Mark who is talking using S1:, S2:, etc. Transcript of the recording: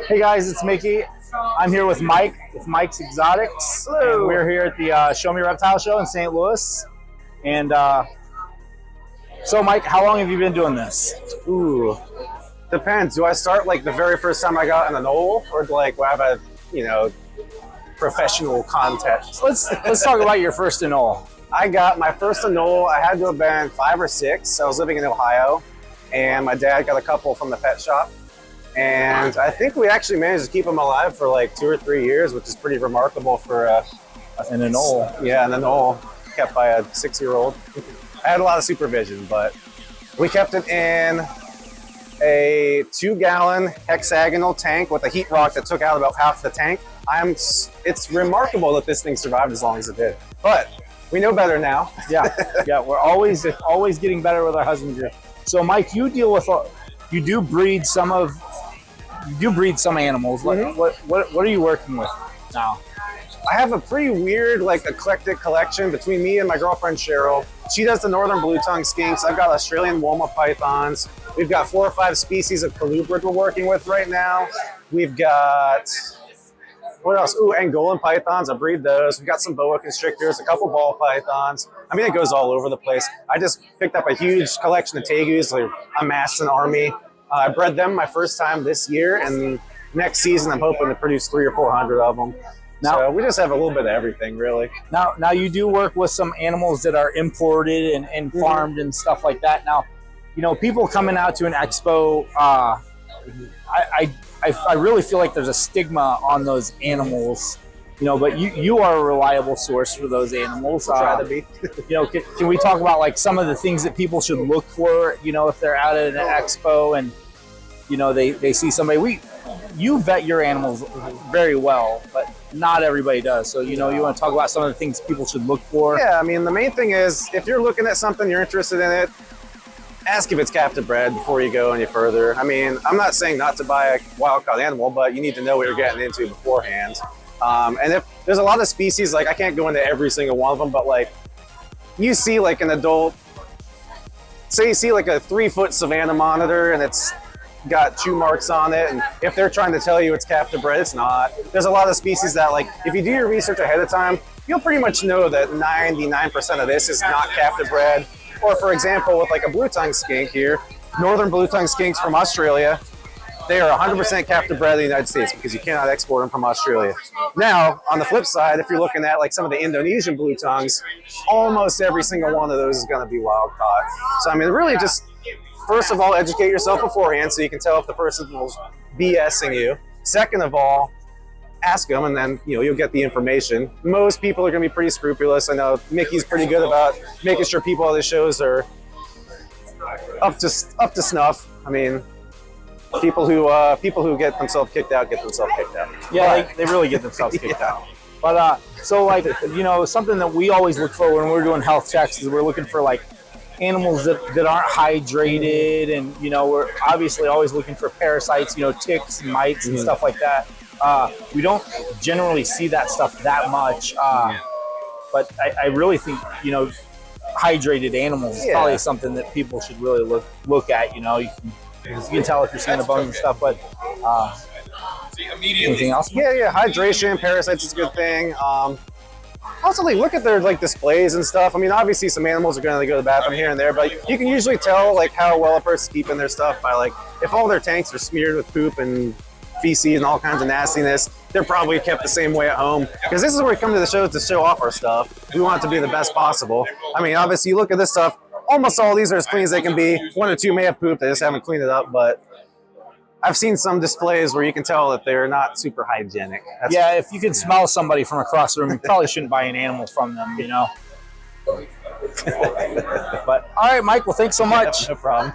S1: Hey guys, it's Mickey. I'm here with Mike with Mike's Exotics.
S2: Hello.
S1: And we're here at the Show Me Reptile show in St. Louis. And so Mike, how long have you been doing this?
S2: Ooh, depends. Do I start like the very first time I got in the knoll, or like do I have a professional contest?
S1: Let's talk about your first and all.
S2: I got my first knoll. I had to have been 5 or 6. I was living in Ohio, and my dad got a couple from the pet shop. And I think we actually managed to keep them alive for like 2 or 3 years, which is pretty remarkable for
S1: in a knoll.
S2: Yeah, in a knoll, kept by a 6-year-old. I had a lot of supervision, but we kept it in a 2-gallon hexagonal tank with a heat rock that took out about half the tank. It's remarkable that this thing survived as long as it did, but we know better now.
S1: Yeah, we're always getting better with our husbandry. So Mike, you do breed some animals.
S2: Mm-hmm.
S1: What are you working with now?
S2: I have a pretty weird, like, eclectic collection between me and my girlfriend Cheryl. She does the northern blue-tongued skinks. I've got Australian Woma pythons. We've got 4 or 5 species of colubrid we're working with right now. We've got, what else? Ooh, Angolan pythons. I breed those. We've got some boa constrictors, a couple ball pythons. I mean, it goes all over the place. I just picked up a huge collection of tegus. I amassed an army. I bred them my first time this year, and next season I'm hoping to produce 300 or 400 of them. Now, so we just have a little bit of everything, really.
S1: Now you do work with some animals that are imported and farmed and stuff like that. Now, people coming out to an expo, I really feel like there's a stigma on those animals, but you are a reliable source for those animals.
S2: Try to be.
S1: Can we talk about like some of the things that people should look for, if they're out at an expo and, they see somebody, you vet your animals very well, but not everybody does. So, you want to talk about some of the things people should look for?
S2: Yeah, I mean, the main thing is if you're looking at something, you're interested in it, ask if it's captive bred before you go any further. I mean, I'm not saying not to buy a wild-caught animal, but you need to know what you're getting into beforehand. And if there's a lot of species, like I can't go into every single one of them, but like you see like an adult, say you see like a 3-foot Savannah monitor and it's got chew marks on it, and if they're trying to tell you it's captive bred, it's not. There's a lot of species that, like, if you do your research ahead of time, you'll pretty much know that 99% of this is not captive bred. Or for example, with like a blue-tongued skink here, northern blue-tongued skinks from Australia, they are 100% captive bred in the United States because you cannot export them from Australia. Now, on the flip side, if you're looking at like some of the Indonesian blue tongues, almost every single one of those is going to be wild caught. So I mean, really just, first of all, educate yourself beforehand so you can tell if the person was BSing you. Second of all, ask them, and then you'll get the information. Most people are going to be pretty scrupulous. I know Mickey's pretty good about making sure people at the shows are up to snuff. I mean, people who get themselves kicked out get themselves kicked out.
S1: Yeah, they really get themselves kicked out. But so like something that we always look for when we're doing health checks is we're looking for like animals that aren't hydrated, and we're obviously always looking for parasites, ticks and mites and stuff like that. We don't generally see that stuff that much, but I really think hydrated animals is probably something that people should really look at. You can tell if you're seeing the bones and stuff, but anything else?
S2: Yeah, hydration, parasites is a good thing. Also, like, look at their like displays and stuff. I mean, obviously some animals are going to go to the bathroom here and there, but you can usually tell like how well a person's keeping their stuff by like if all their tanks are smeared with poop and feces and all kinds of nastiness, they're probably kept the same way at home. Because this is where we come to the shows to show off our stuff. We want it to be the best possible. I mean, obviously, you look at this stuff, almost all these are as clean as they can be. 1 or 2 may have pooped, they just haven't cleaned it up, but I've seen some displays where you can tell that they're not super hygienic.
S1: Yeah, if you can smell somebody from across the room, you probably shouldn't buy an animal from them, But all right, Mike, well, thanks so much.
S2: No problem.